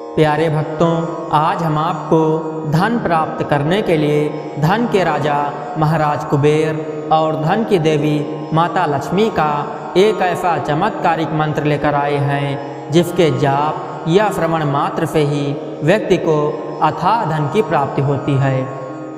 प्यारे भक्तों, आज हम आपको धन प्राप्त करने के लिए धन के राजा महाराज कुबेर और धन की देवी माता लक्ष्मी का एक ऐसा चमत्कारिक मंत्र लेकर आए हैं जिसके जाप या श्रवण मात्र से ही व्यक्ति को अथाह धन की प्राप्ति होती है।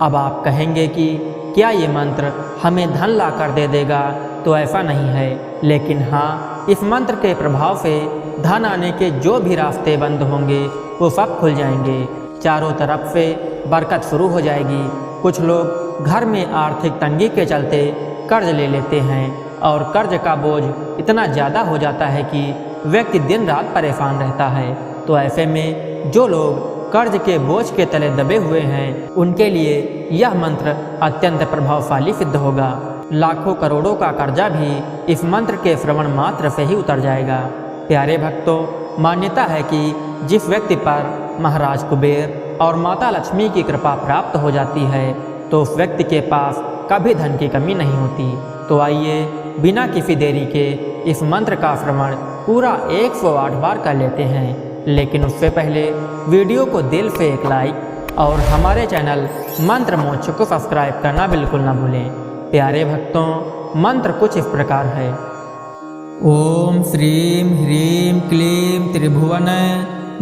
अब आप कहेंगे कि क्या ये मंत्र हमें धन ला कर दे देगा? तो ऐसा नहीं है, लेकिन हाँ, इस मंत्र के प्रभाव से धन आने के जो भी रास्ते बंद होंगे वो सब खुल जाएंगे। चारों तरफ से बरकत शुरू हो जाएगी। कुछ लोग घर में आर्थिक तंगी के चलते कर्ज ले लेते हैं और कर्ज का बोझ इतना ज़्यादा हो जाता है कि व्यक्ति दिन रात परेशान रहता है। तो ऐसे में जो लोग कर्ज के बोझ के तले दबे हुए हैं उनके लिए यह मंत्र अत्यंत प्रभावशाली सिद्ध होगा। लाखों करोड़ों का कर्जा भी इस मंत्र के श्रवण मात्र से ही उतर जाएगा। प्यारे भक्तों, मान्यता है कि जिस व्यक्ति पर महाराज कुबेर और माता लक्ष्मी की कृपा प्राप्त हो जाती है तो उस व्यक्ति के पास कभी धन की कमी नहीं होती। तो आइए बिना किसी देरी के इस मंत्र का श्रवण पूरा 108 बार कर लेते हैं। लेकिन उससे पहले वीडियो को दिल से एक लाइक और हमारे चैनल मंत्र मोक्ष को सब्सक्राइब करना बिल्कुल ना भूलें। प्यारे भक्तों, मंत्र कुछ इस प्रकार है। ओम श्रीं ह्रीं क्लीं त्रिभुवन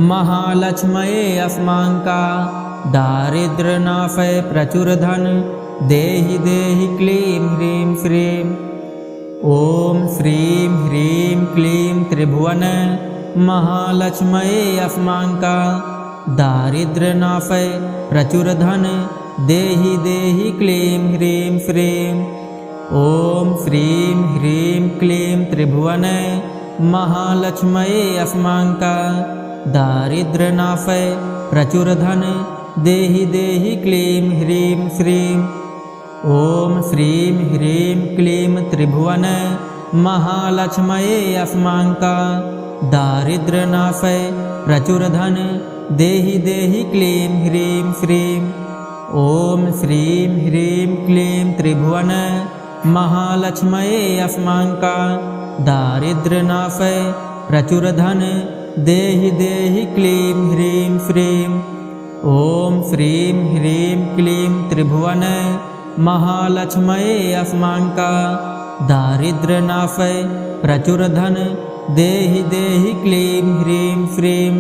महालक्ष्मये अस्मांका दारिद्र्यनाशय प्रचुर धन देहि देहि क्लीं ह्रीं श्रीं। ओम श्रीं ह्रीं क्लीं त्रिभुवन महालक्ष्मये अस्मांका दारिद्र्यनाशय प्रचुर धन देहि देहि क्लीं ह्रीं श्रीं। ओम श्रीं ह्रीं क्लीं त्रिभुवन महालक्ष्मये अस्मांका दारिद्र्यनाशय प्रचुर धन देहि देहि क्लीं ह्रीं श्रीं। ओम श्रीं ह्रीं क्लीं त्रिभुवन महालक्ष्मये अस्मांका दारिद्र्यनाशय प्रचुर धन देहि देहि क्लीं ह्रीं श्रीं। ओम श्रीं ह्रीं क्लीं त्रिभुवन महालक्ष्मये अस्मांका दारिद्र्यनाशय प्रचुर धन देहि देहि क्लीं ह्रीं श्रीं। ओम श्रीं ह्रीं क्लीं त्रिभुवन महालक्ष्मये अस्मांका दारिद्र्यनाशय प्रचुर धन देहि देहि क्लीं ह्रीं श्रीं।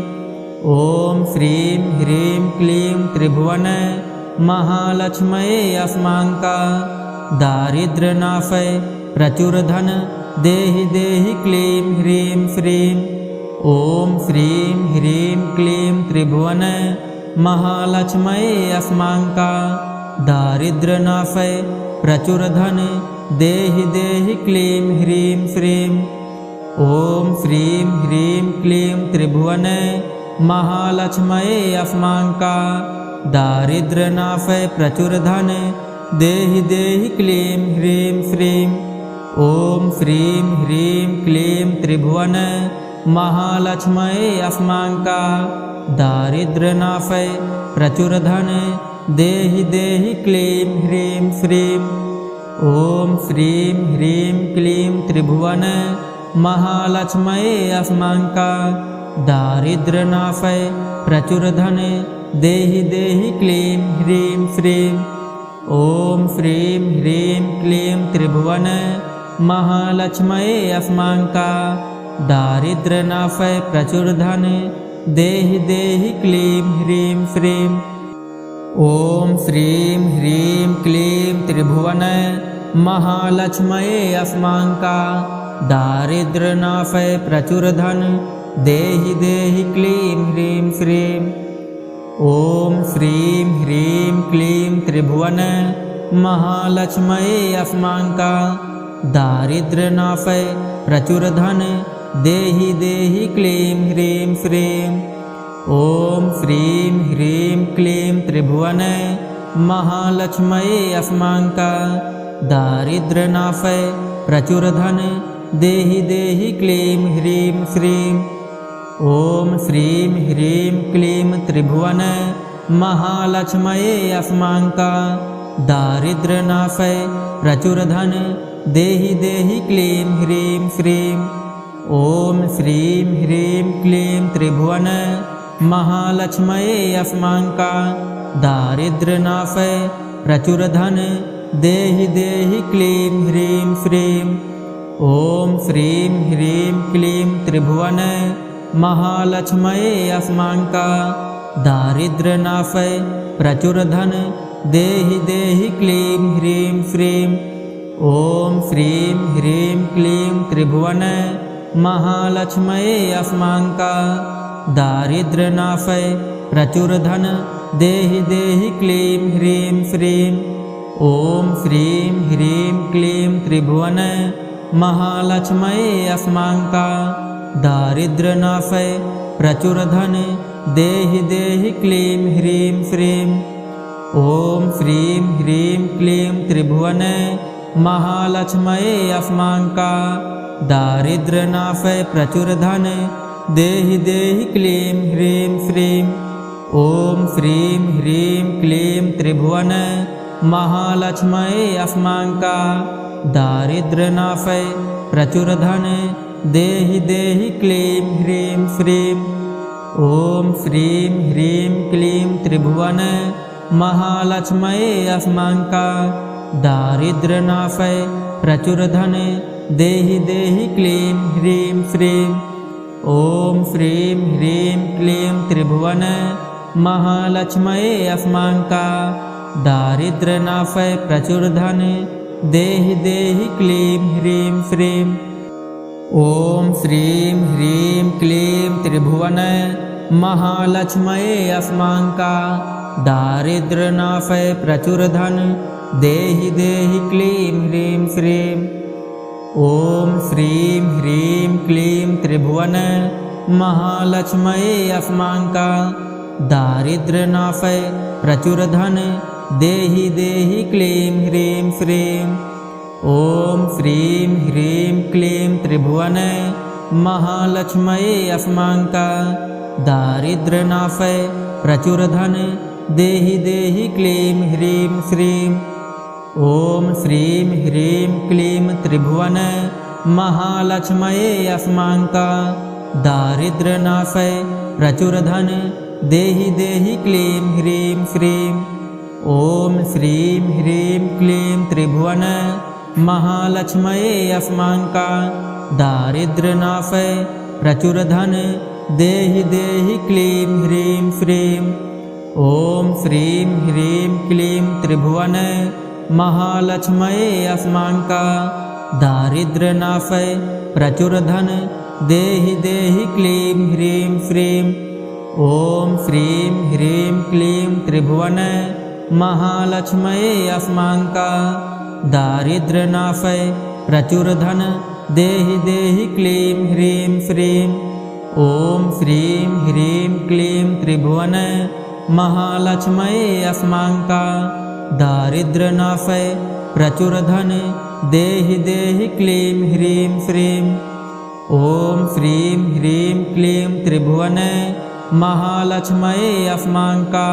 ओम श्रीं ह्रीं क्लीं त्रिभुवन महालक्ष्मये अस्मांका दारिद्र्यनाशय प्रचुर धन देहि देहि क्लीं ह्रीं श्रीं। ओम श्रीं ह्रीं क्लीं त्रिभुवन महालक्ष्मये अस्मांका दारिद्र्यनाशय प्रचुर धन देहि देहि क्लीं ह्रीं श्रीं। ओम श्रीं ह्रीं क्लीं त्रिभुवन महालक्ष्मये अस्मांका दारिद्र्यनाशय प्रचुर धन देहि देहि क्लीं ह्रीं श्रीं। ओम श्रीं ह्रीं क्लीं त्रिभुवन महालक्ष्मये अस्मांका दारिद्र्यनाशय प्रचुर धन देहि देहि क्लीं ह्रीं श्रीं। ओम श्रीं ह्रीं क्लीं त्रिभुवन महालक्ष्मये अस्मांका दारिद्र्यनाशय प्रचुर धन देहि देहि क्लीं ह्रीं श्रीं। ओम श्रीं ह्रीं क्लीं त्रिभुवन महालक्ष्मये अस्मांका दारिद्र्यनाशय प्रचुर धन देहि देहि क्लीं ह्रीं श्रीं। ओम श्रीं ह्रीं क्लीं त्रिभुवन महालक्ष्मये अस्मांका दारिद्र्यनाशय प्रचुर धन देहि देहि क्लीं ह्रीं श्रीं। ओम श्रीं ह्रीं क्लीं त्रिभुवन महालक्ष्मये अस्मांका दारिद्र्यनाशय प्रचुर धन देहि देहि क्लीं ह्रीं श्रीं। ओम श्रीं ह्रीं क्लीं त्रिभुवन महालक्ष्मये अस्मांका दारिद्र्यनाशय प्रचुर धन देहि देहि क्लीं ह्रीं श्रीं। ओम श्रीं ह्रीं क्लीं त्रिभुवन महालक्ष्मये अस्मांका दारिद्र्यनाशय प्रचुर धन देहि देहि क्लीं ह्रीं श्रीं। ओम श्रीं ह्रीं क्लीं त्रिभुवन महालक्ष्मये अस्मांका दारिद्र्यनाशय प्रचुर धन देहि देहि क्लीं ह्रीं श्रीं। ॐ श्रीं ह्रीं क्लीं त्रिभुवन महालक्ष्मये अस्मांका दारिद्र्यनाशय प्रचुर धन देहि देहि क्लीं ह्रीं श्रीं। ॐ श्रीं ह्रीं क्लीं त्रिभुवन महालक्ष्मये अस्मांका दारिद्र्यनाशय प्रचुर धन देहि देहि क्लीं ह्रीं श्रीं। ॐ श्रीं ह्रीं क्लीं त्रिभुवन महालक्ष्मये अस्मांका दारिद्र्यनाशय प्रचुर धन देहि देहि क्लीं ह्रीं श्रीं। ॐ श्रीं ह्रीं क्लीं त्रिभुवन महालक्ष्मये अस्मांका दारिद्र्यनाशय प्रचुर धन देहि देहि क्लीं ह्रीं श्रीं। ॐ श्रीं ह्रीं क्लीं त्रिभुवन महालक्ष्मये अस्मांका दारिद्र्यनाशय प्रचुर धन देहि देहि क्लीं ह्रीं श्रीं। ॐ श्रीं ह्रीं क्लीं त्रिभुवन महालक्ष्मये अस्मांका दारिद्र्यनाशय प्रचुर धन देहि देहि क्लीं ह्रीं श्रीं। ॐ श्रीं ह्रीं क्लीं त्रिभुवन महालक्ष्मये अस्मांका दारिद्र्यनाशय प्रचुर धन देहि देहि क्लीं ह्रीं श्रीं। ॐ श्रीं ह्रीं क्लीं त्रिभुवन महालक्ष्मये अस्मांका दारिद्र्यनाशय प्रचुर धन देहि देहि क्लीं ह्रीं श्रीं। ॐ श्रीं ह्रीं क्लीं त्रिभुवन महालक्ष्मये अस्मांका दारिद्र्यनाशय प्रचुर धन देहि देहि क्लीं ह्रीं श्रीं। ॐ श्रीं ह्रीं क्लीं त्रिभुवन महालक्ष्मये अस्मांका दारिद्र्यनाशय प्रचुर धन देहि देहि क्लीं ह्रीं श्रीं। ॐ श्रीं ह्रीं क्लीं त्रिभुवन महालक्ष्मये अस्मांका दारिद्र्यनाशय प्रचुर धन देहि देहि क्लीं ह्रीं श्रीं। ॐ श्रीं ह्रीं क्लीं त्रिभुवन महालक्ष्मये अस्मांका दारिद्र्यनाशय प्रचुर धन देहि देहि क्लीं ह्रीं श्रीं। ॐ श्रीं ह्रीं क्लीं त्रिभुवन महालक्ष्मये अस्मांका दारिद्र्यनाशय प्रचुर धन देहि देहि क्लीं ह्रीं श्रीं। ॐ श्रीं ह्रीं क्लीं त्रिभुवन महालक्ष्मये अस्मांका दारिद्र्यनाशय प्रचुर धन देहि देहि क्लीं ह्रीं श्रीं। ॐ श्रीं ह्रीं क्लीं त्रिभुवन महालक्ष्मये अस्मांका दारिद्र्यनाशय प्रचुर धन देहि देहि क्लीं ह्रीं श्रीं। ॐ श्रीं ह्रीं क्लीं त्रिभुवन महालक्ष्मये अस्मांका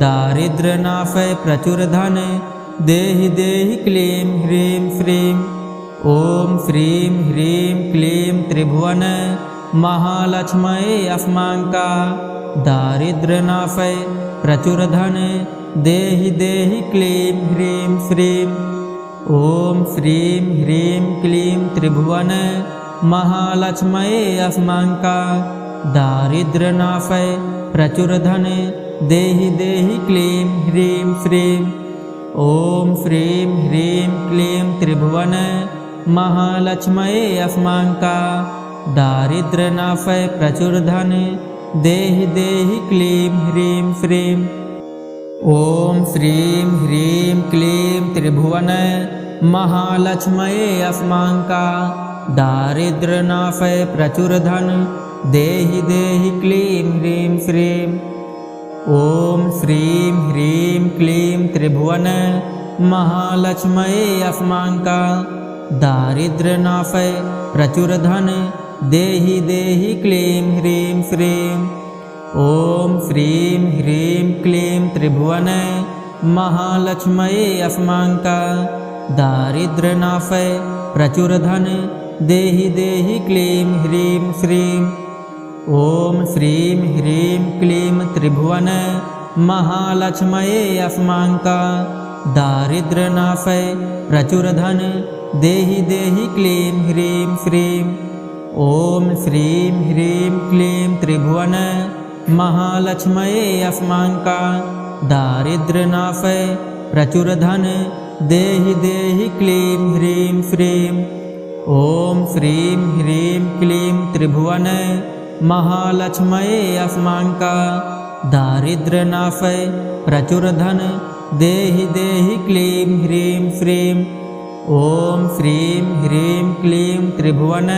दारिद्र्यनाशय प्रचुर धन देहि देहि क्लीं ह्रीं श्रीं। ॐ श्रीं ह्रीं क्लीं त्रिभुवन महालक्ष्मये अस्मांका दारिद्र्यनाशय प्रचुर धन देहि देहि क्लीं ह्रीं श्रीं। ॐ श्रीं ह्रीं क्लीं त्रिभुवन महालक्ष्मये अस्मांका दारिद्र्यनाशय प्रचुर धन देहि देहि क्लीं ह्रीं श्रीं। ॐ श्रीं ह्रीं क्लीं त्रिभुवन महालक्ष्मये अस्मांका दारिद्र्यनाशय प्रचुर धन देहि देहि क्लीं ह्रीं श्रीं। ॐ श्रीं ह्रीं क्लीं त्रिभुवन महालक्ष्मये अस्मांका दारिद्र्यनाशय प्रचुर धन देहि देहि क्लीं ह्रीं श्रीं। ॐ श्रीं ह्रीं क्लीं त्रिभुवन महालक्ष्मये अस्मांका दारिद्र्यनाशय प्रचुर धन देहि देहि क्लीं ह्रीं श्रीं। ॐ श्रीं ह्रीं क्लीं त्रिभुवन महालक्ष्मये अस्मांका दारिद्र्यनाशय प्रचुर धन देहि देहि क्लीं ह्रीं श्रीं। ओम श्रीं ह्रीं क्लीं त्रिभुवन महालक्ष्मये अस्मांका दारिद्र्यनाशय प्रचुर धन देहि देहि क्लीं ह्रीं श्रीं। ओम श्रीं ह्रीं क्लीं त्रिभुवन महालक्ष्मये अस्मांका दारिद्र्यनाशय प्रचुर धन देहि देहि क्लीं ह्रीं श्रीं। ओम श्रीं ह्रीं क्लीं त्रिभुवन महालक्ष्मये अस्मांका दारिद्र्यनाशय प्रचुर धन देहि देहि क्लीं ह्रीं श्रीं। ओम श्रीं ह्रीं क्लीं त्रिभुवन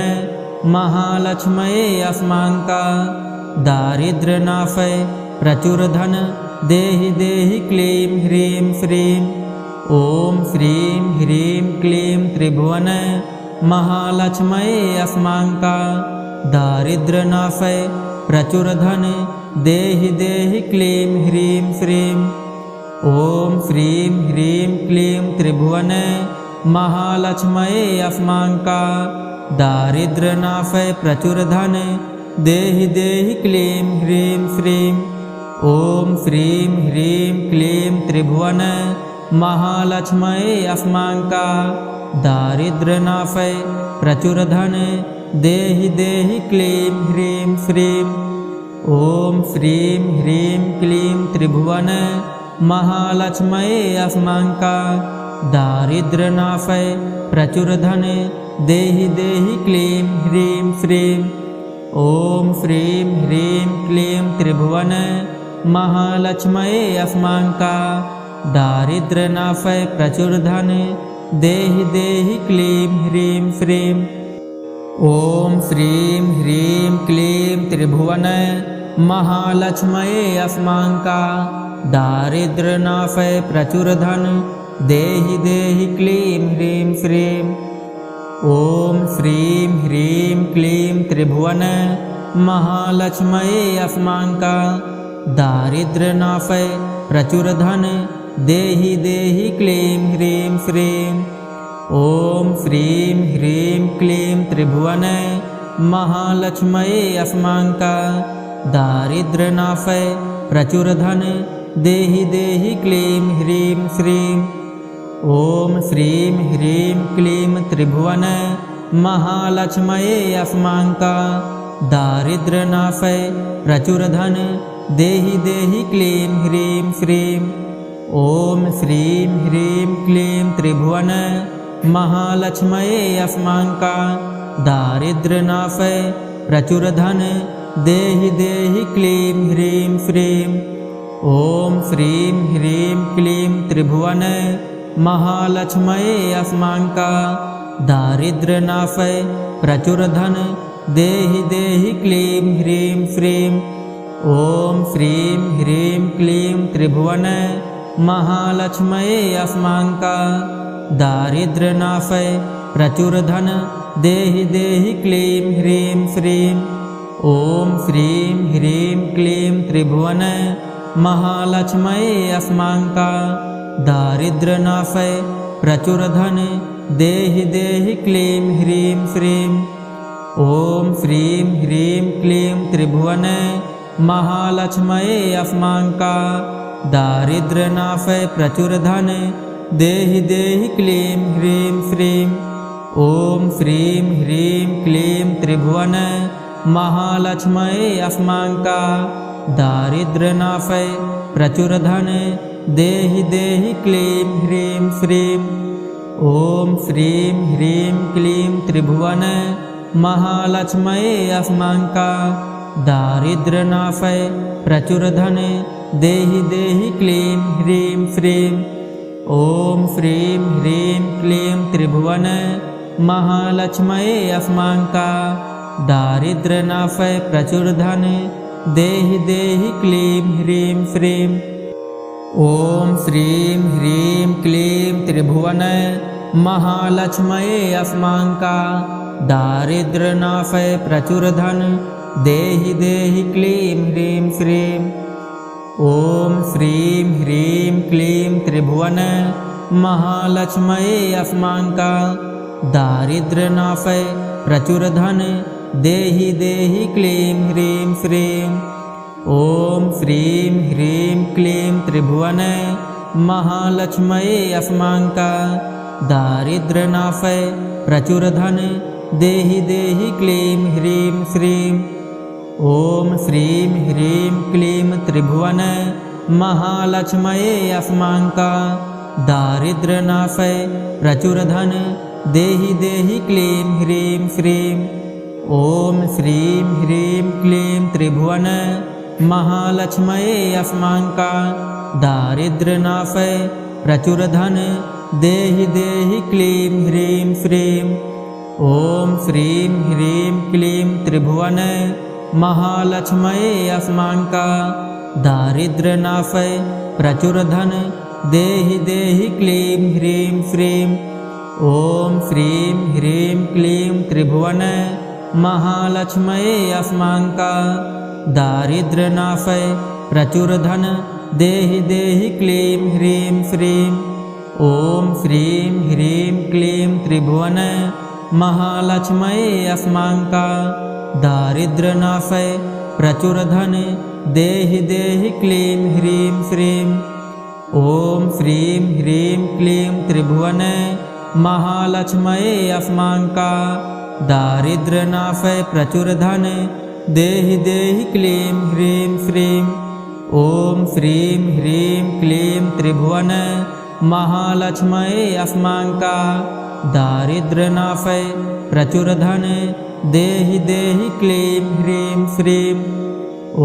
महालक्ष्मये अस्मांका दारिद्र्यनाशय प्रचुर धन देहि देहि क्लीं ह्रीं श्रीं। ओम श्रीं ह्रीं क्लीं त्रिभुवन महालक्ष्मये अस्मांका दारिद्र्यनाशय प्रचुर धन देहि देहि क्लीं ह्रीं श्रीं। ओम श्रीं ह्रीं क्लीं त्रिभुवन महालक्ष्मये अस्मांका दारिद्र्यनाशय प्रचुर धन देहि देहि क्लीं ह्रीं श्रीं। ओम श्रीं ह्रीं क्लीं त्रिभुवन महालक्ष्मये अस्मांका दारिद्र्यनाशय प्रचुर धन देहि देहि क्लीं ह्रीं श्रीं। ओम श्रीं ह्रीं क्लीं त्रिभुवन महालक्ष्मये अस्मांका दारिद्र्यनाशय प्रचुर धन देहि देहि क्लीं ह्रीं श्रीं। ओम श्रीं ह्रीं क्लीं त्रिभुवन महालक्ष्मये अस्मांका दारिद्र्यनाशय प्रचुर धन देहि देहि क्लीं ह्रीं श्रीं। ओम श्रीं ह्रीं क्लीं त्रिभुवन महालक्ष्मये अस्मांका दारिद्र्यनाशय प्रचुर धन देहि देहि क्लीं ह्रीं श्रीं। ओम श्रीं ह्रीं क्लीं त्रिभुवन महालक्ष्मये अस्मांका दारिद्र्यनाशय प्रचुर धन देहि देहि क्लीं ह्रीं श्रीं। ओम श्रीं ह्रीं क्लीं त्रिभुवन महालक्ष्मये अस्मांका दारिद्र्यनाशय प्रचुर धन देहि देहि क्लीं ह्रीं श्रीं। ओम श्रीं ह्रीं क्लीं त्रिभुवन महालक्ष्मये अस्मांका दारिद्र्यनाशय प्रचुर धन देहि देहि क्लीं ह्रीं श्रीं। ओम श्रीं ह्रीं क्लीं त्रिभुवन महालक्ष्मये अस्मांका दारिद्र्यनाशय प्रचुर धन देहि देहि क्लीं ह्रीं श्रीं। ओम श्रीं ह्रीं क्लीं त्रिभुवन महालक्ष्मये अस्मांका दारिद्र्यनाशय प्रचुर धन देहि देहि क्लीं ह्रीं श्रीं। ओम श्रीं ह्रीं क्लीं त्रिभुवन महालक्ष्मये अस्मांका दारिद्र्यनाशय प्रचुर धन देहि देहि क्लीं ह्रीं श्रीं। ओम श्रीं ह्रीं क्लीं त्रिभुवन महालक्ष्मये अस्मांका दारिद्र्यनाशय प्रचुर धन देहि देहि क्लीं ह्रीं श्रीं। ओम श्रीं ह्रीं क्लीं त्रिभुवन महालक्ष्मये अस्मांका दारिद्र्यनाशय प्रचुर धन देहि देहि क्लीं ह्रीं श्रीं। ओम श्रीं ह्रीं क्लीं त्रिभुवन महालक्ष्मये अस्मांका दारिद्र्यनाशय प्रचुर धन देहि देहि क्लीं ह्रीं श्रीं। ओम श्रीं ह्रीं क्लीं त्रिभुवन महालक्ष्मये अस्मांका दारिद्र्यनाशय प्रचुर धन देहि देहि क्लीं ह्रीं श्रीं। ओम श्रीं ह्रीं क्लीं त्रिभुवन महालक्ष्मये अस्मांका दारिद्र्यनाशय प्रचुर धन देहि देहि क्लीं ह्रीं श्रीं। ओम श्रीं ह्रीं क्लीं त्रिभुवन महालक्ष्मये अस्मांका दारिद्र्यनाशय प्रचुर धन देहि देहि क्लीं ह्रीं श्रीं। ओम श्रीं ह्रीं क्लीं त्रिभुवन महालक्ष्मये अस्मांका दारिद्र्यनाशय प्रचुर धन देहि देहि क्लीं ह्रीं श्रीं। ॐ श्रीं ह्रीं क्लीं त्रिभुवन महालक्ष्मये अस्मांका दारिद्र्यनाशय प्रचुर धन देहि देहि क्लीं ह्रीं श्रीं। ॐ श्रीं ह्रीं क्लीं त्रिभुवन महालक्ष्मये अस्मांका दारिद्र्यनाशय प्रचुर धन देहि देहि क्लीं ह्रीं श्रीं। ॐ श्रीं ह्रीं क्लीं त्रिभुवन महालक्ष्मये अस्मांका दारिद्र्यनाशय प्रचुर धन देहि देहि क्लीं ह्रीं श्रीं। ॐ श्रीं ह्रीं क्लीं त्रिभुवन महालक्ष्मये अस्मांका दारिद्र्यनाशय प्रचुर धन देहि देहि क्लीं ह्रीं श्रीं। ॐ श्रीं ह्रीं क्लीं त्रिभुवन महालक्ष्मये अस्मांका दारिद्र्यनाशय प्रचुर धन देहि देहि क्लीं ह्रीं श्रीं। ॐ श्रीं ह्रीं क्लीं त्रिभुवन महालक्ष्मये अस्मांका दारिद्र्यनाशय प्रचुर धन देहि देहि क्लीं ह्रीं श्रीं। ॐ श्रीं ह्रीं क्लीं त्रिभुवन महालक्ष्मये अस्मांका दारिद्र्यनाशय प्रचुर धन देहि देहि क्लीं ह्रीं श्रीं। ॐ श्रीं ह्रीं क्लीं त्रिभुवन महालक्ष्मये अस्मांका दारिद्र्यनाशय प्रचुर धन देहि देहि क्लीं ह्रीं श्रीं।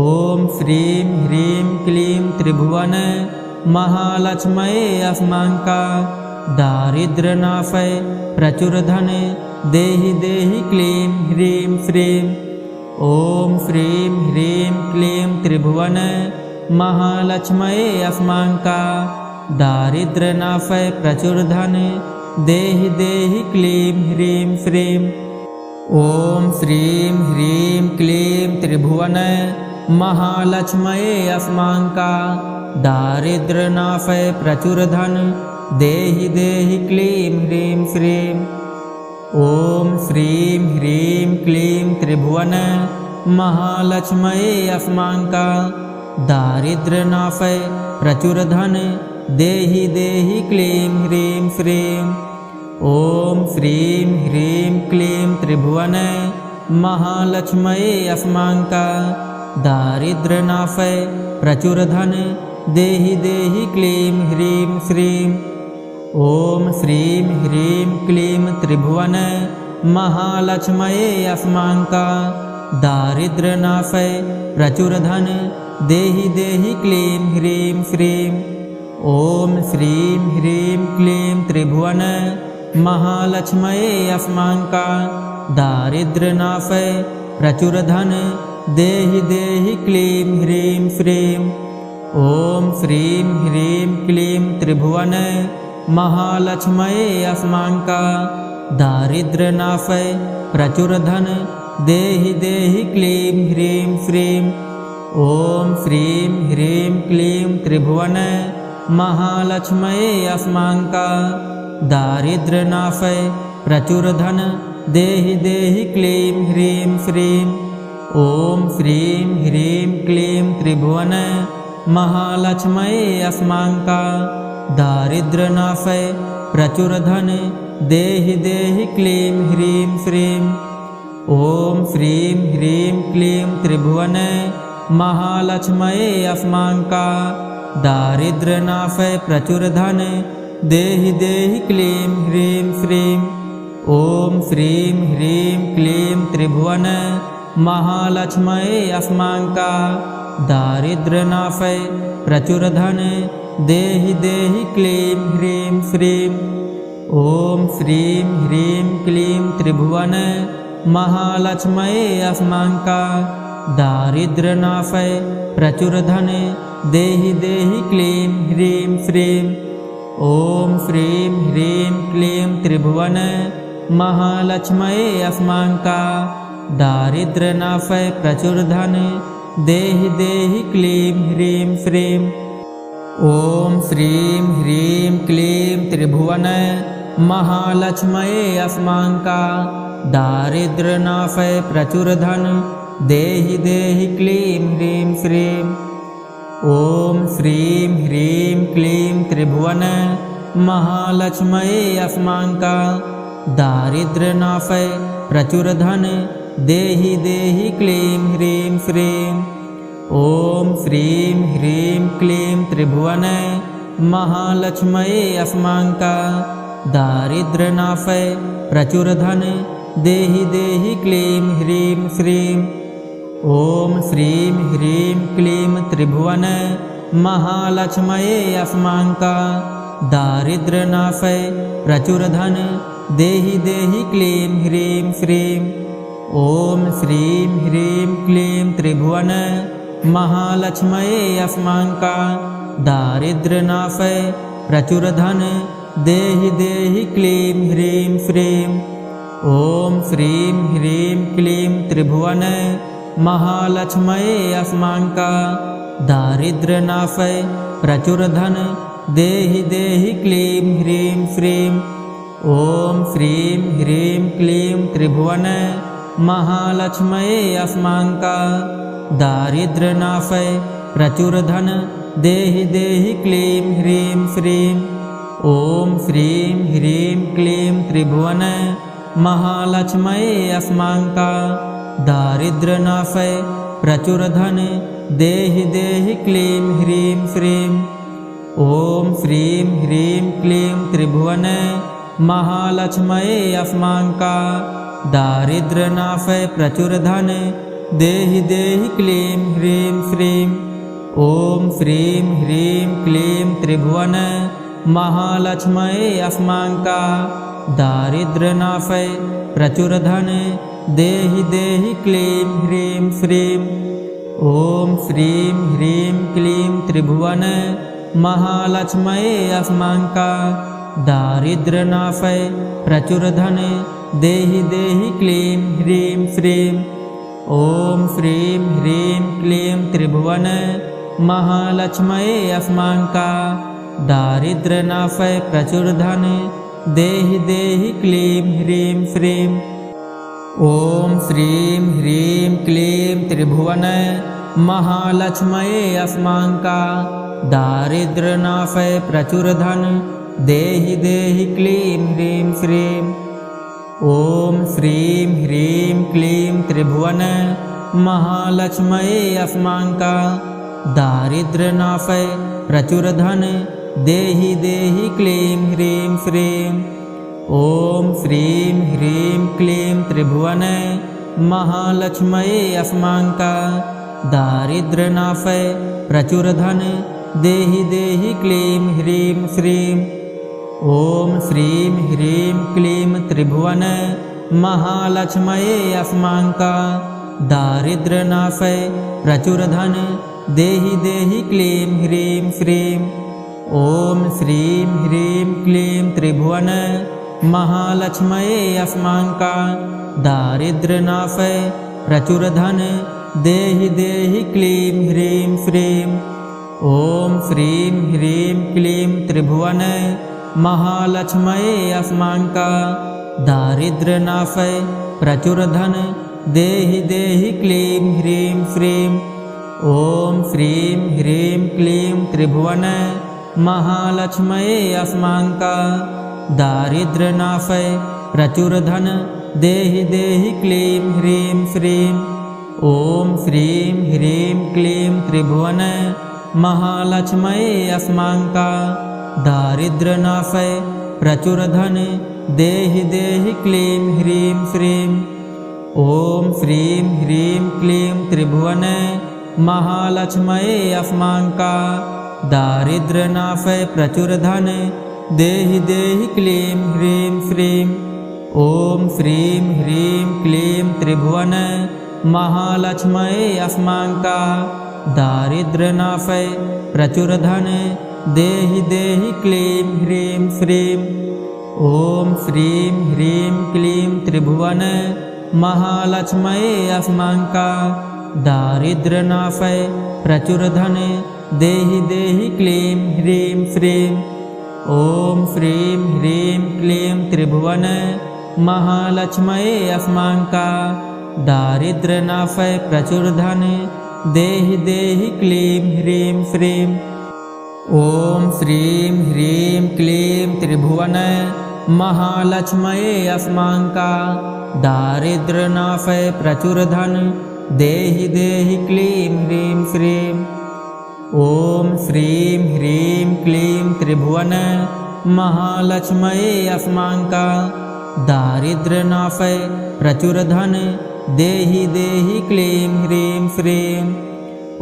ॐ श्रीं ह्रीं क्लीं त्रिभुवन महालक्ष्मये अस्मांका दारिद्र्यनाशय प्रचुर धन देहि देहि क्लीं ह्रीं श्रीं। ॐ श्रीं ह्रीं क्लीं त्रिभुवन महालक्ष्मये अस्मांका दारिद्र्यनाशय प्रचुर धन देहि देहि क्लीं ह्रीं श्रीं। ॐ श्रीं ह्रीं क्लीं त्रिभुवन महालक्ष्मये अस्मांका दारिद्र्यनाशय प्रचुर धन देहि देहि क्लीं ह्रीं श्रीं। ॐ श्रीं ह्रीं क्लीं त्रिभुवन महालक्ष्मये अस्मांका दारिद्र्यनाशय प्रचुर धन देहि देहि क्लीं ह्रीं श्रीं। ॐ श्रीं ह्रीं क्लीं त्रिभुवन महालक्ष्मये अस्मांका दारिद्र्यनाशय प्रचुर धन देहि देहि क्लीं ह्रीं श्रीं। ॐ श्रीं ह्रीं क्लीं त्रिभुवन महालक्ष्मये अस्मांका दारिद्र्यनाशय प्रचुर धन देहि देहि क्लीं ह्रीं श्रीं। ॐ श्रीं ह्रीं क्लीं त्रिभुवन महालक्ष्मये अस्मांका दारिद्र्यनाशय प्रचुर धन देहि देहि क्लीं ह्रीं श्रीं। ॐ श्रीं ह्रीं क्लीं त्रिभुवन महालक्ष्मये अस्मांका दारिद्र्यनाशय प्रचुर धन देहि देहि क्लीं ह्रीं श्रीं। ॐ श्रीं ह्रीं क्लीं त्रिभुवन महालक्ष्मये अस्मांका दारिद्र्यनाशय प्रचुर धन देहि देहि क्लीं ह्रीं श्रीं। ॐ श्रीं ह्रीं क्लीं त्रिभुवन महालक्ष्मये अस्मांका दारिद्र्यनाशय प्रचुर धन देहि देहि क्लीं ह्रीं श्रीं। ॐ श्रीं ह्रीं क्लीं त्रिभुवन महालक्ष्मये अस्मांका दारिद्र्यनाशय प्रचुर धन देहि देहि क्लीं ह्रीं श्रीं। ॐ श्रीं ह्रीं क्लीं त्रिभुवन महालक्ष्मये अस्मांका दारिद्र्यनाशय प्रचुर धन देहि देहि क्लीं ह्रीं श्रीं। ॐ श्रीं ह्रीं क्लीं त्रिभुवन महालक्ष्मये अस्मांका दारिद्र्यनाशय प्रचुर धन देहि देहि क्लीं ह्रीं श्रीं। ॐ श्रीं ह्रीं क्लीं त्रिभुवन महालक्ष्मये अस्मांका दारिद्र्यनाशय प्रचुर धन देहि देहि क्लीं ह्रीं श्रीं। ॐ श्रीं ह्रीं क्लीं त्रिभुवन महालक्ष्मये अस्मांका दारिद्र्यनाशय प्रचुर धन देहि देहि क्लीं ह्रीं श्रीं। ओम श्रीं ह्रीं क्लीं त्रिभुवन महालक्ष्मये अस्मांका दारिद्र्यनाशय प्रचुर धन देहि देहि क्लीं ह्रीं श्रीं। ओम श्रीं ह्रीं क्लीं त्रिभुवन महालक्ष्मये अस्मांका दारिद्र्यनाशय प्रचुर धन देहि देहि क्लीं ह्रीं श्रीं। ओम श्रीं ह्रीं क्लीं त्रिभुवन महालक्ष्मये अस्मांका दारिद्र्यनाशय प्रचुर धन देहि देहि क्लीं ह्रीं श्रीं। ओम श्रीं ह्रीं क्लीं त्रिभुवन महालक्ष्मये अस्मांका दारिद्र्यनाशय प्रचुर धन देहि देहि क्लीं ह्रीं श्रीं। ओम श्रीं ह्रीं क्लीं त्रिभुवन महालक्ष्मये अस्मांका दारिद्र्यनाशय प्रचुर धन देहि देहि क्लीं ह्रीं श्रीं। ओम श्रीं ह्रीं क्लीं त्रिभुवन महालक्ष्मये अस्मांका दारिद्र्यनाशय प्रचुर धन देहि देहि क्लीं ह्रीं श्रीं। ओम श्रीं ह्रीं क्लीं त्रिभुवन महालक्ष्मये अस्मांका दारिद्र्यनाशय प्रचुर धन देहि देहि क्लीं ह्रीं श्रीं। ओम श्रीं ह्रीं क्लीं त्रिभुवन महालक्ष्मये अस्मांका दारिद्र्यनाशय प्रचुर धन देहि देहि क्लीं ह्रीं श्रीं। ओम श्रीं ह्रीं क्लीं त्रिभुवन महालक्ष्मये अस्मांका दारिद्र्यनाशय प्रचुर धन देहि देहि क्लीं ह्रीं श्रीं। ओम श्रीं ह्रीं क्लीं त्रिभुवन महालक्ष्मये अस्मांका दारिद्र्यनाशय प्रचुर धन देहि देहि क्लीं ह्रीं श्रीं। ओम श्रीं ह्रीं क्लीं त्रिभुवन महालक्ष्मये अस्मांका दारिद्र्यनाशय प्रचुर धन देहि देहि क्लीं ह्रीं श्रीं। ओम श्रीं ह्रीं क्लीं त्रिभुवन महालक्ष्मये अस्मांका दारिद्र्यनाशय प्रचुर धन देहि देहि क्लीं ह्रीं श्रीं। ओम श्रीं ह्रीं क्लीं त्रिभुवन महालक्ष्मये अस्मांका दारिद्र्यनाशय प्रचुर धन देहि देहि क्लीं ह्रीं श्रीं। ओम श्रीं ह्रीं क्लीं त्रिभुवन महालक्ष्मये अस्मांका दारिद्र्यनाशय प्रचुर धन देहि देहि क्लीं ह्रीं श्रीं। ओम श्रीं ह्रीं क्लीं त्रिभुवन महालक्ष्मये अस्मांका दारिद्र्यनाशय प्रचुर धन देहि देहि क्लीं ह्रीं श्रीं। ओम श्रीं ह्रीं क्लीं त्रिभुवन महालक्ष्मये अस्मांका दारिद्र्यनाशय प्रचुर धन देहि देहि क्लीं ह्रीं श्रीं। ओम श्रीं ह्रीं क्लीं त्रिभुवन महालक्ष्मये अस्मांका दारिद्र्यनाशय प्रचुर धन देहि देहि क्लीं ह्रीं श्रीं। ओम श्रीं ह्रीं क्लीं त्रिभुवन महालक्ष्मये अस्मांका दारिद्र्यनाशय प्रचुर धन देहि देहि क्लीं ह्रीं श्रीं। ओम श्रीं ह्रीं क्लीं त्रिभुवन महालक्ष्मये अस्मांका दारिद्र्यनाशय प्रचुर धन देहि देहि क्लीं ह्रीं श्रीं। ओम श्रीं ह्रीं क्लीं त्रिभुवन महालक्ष्मये अस्मांका दारिद्र्यनाशय प्रचुर धन देहि देहि क्लीं ह्रीं श्रीं। ओम श्रीं ह्रीं क्लीं त्रिभुवन महालक्ष्मये अस्मांका दारिद्र्यनाशय प्रचुर धन देहि देहि क्लीं ह्रीं श्रीं। ओम श्रीं ह्रीं क्लीं त्रिभुवन महालक्ष्मये अस्मांका दारिद्र्यनाशय प्रचुर धन देहि देहि क्लीं ह्रीं श्रीं। ओम श्रीं ह्रीं क्लीं त्रिभुवन महालक्ष्मये अस्मांका दारिद्र नाफय प्रचुर धन देहि देहि क्लीं ह्रीं श्रीं। ओम श्रीं ह्रीं क्लीं त्रिभुवन महालक्ष्मये अस्मांका दारिद्र नाफय प्रचुर धन देहि देहि क्लीं ह्रीं श्रीं। ओम श्रीं ह्रीं क्लीं त्रिभुवन महालक्ष्मये अस्मांका दारिद्र नाफय प्रचुर धन देहि देहि क्लीं ह्रीं श्रीं।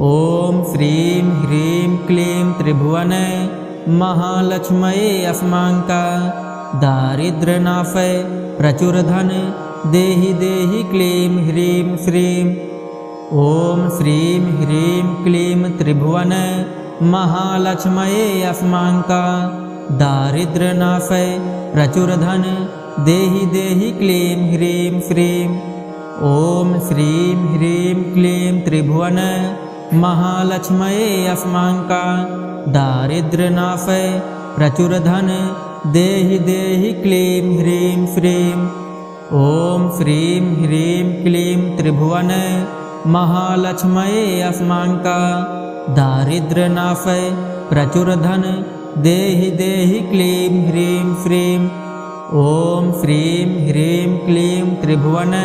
ओम श्रीं ह्रीं क्लीं त्रिभुवन महालक्ष्मये अस्मांका दारिद्र नाफय प्रचुर धन देहि देहि क्लीं ह्रीं श्रीं। ओम श्रीं ह्रीं क्लीं त्रिभुवन महालक्ष्मये अस्मांका दारिद्र नाफय प्रचुर धन देहि देहि क्लीं ह्रीं श्रीं। ओम श्रीं ह्रीं क्लीं त्रिभुवन महालक्ष्मये अस्मांका दारिद्र नाफय प्रचुर धन देहि देहि क्लीं ह्रीं श्रीं। ओम श्रीं ह्रीं क्लीं त्रिभुवन महालक्ष्मये अस्मांका दारिद्र नाफय प्रचुर धन देहि देहि क्लीं ह्रीं श्रीं। ओम श्रीं ह्रीं क्लीं त्रिभुवन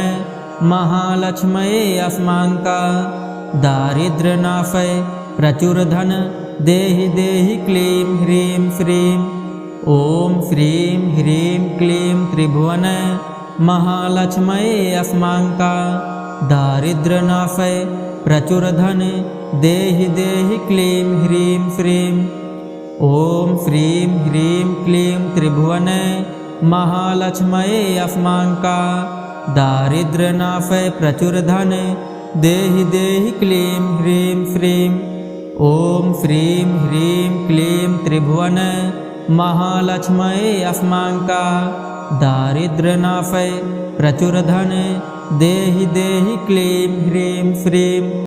महालक्ष्मये अस्मांका दारिद्र नाफय प्रचुर धन देहि देहि क्लीं ह्रीं श्रीं। ओम श्रीं ह्रीं क्लीं त्रिभुवन महालक्ष्मये अस्मांका दारिद्र नाफय प्रचुर धन देहि देहि क्लीं ह्रीं श्रीं। ओम श्रीं ह्रीं क्लीं त्रिभुवन महालक्ष्मये अस्मांका दारिद्र नाफय प्रचुर धन देहि देहि क्लीं ह्रीं श्रीं। ओम श्रीं ह्रीं क्लीं त्रिभुवन महालक्ष्मये अस्मांका दारिद्र नाफय प्रचुर धन देहि देहि क्लीं ह्रीं श्रीं।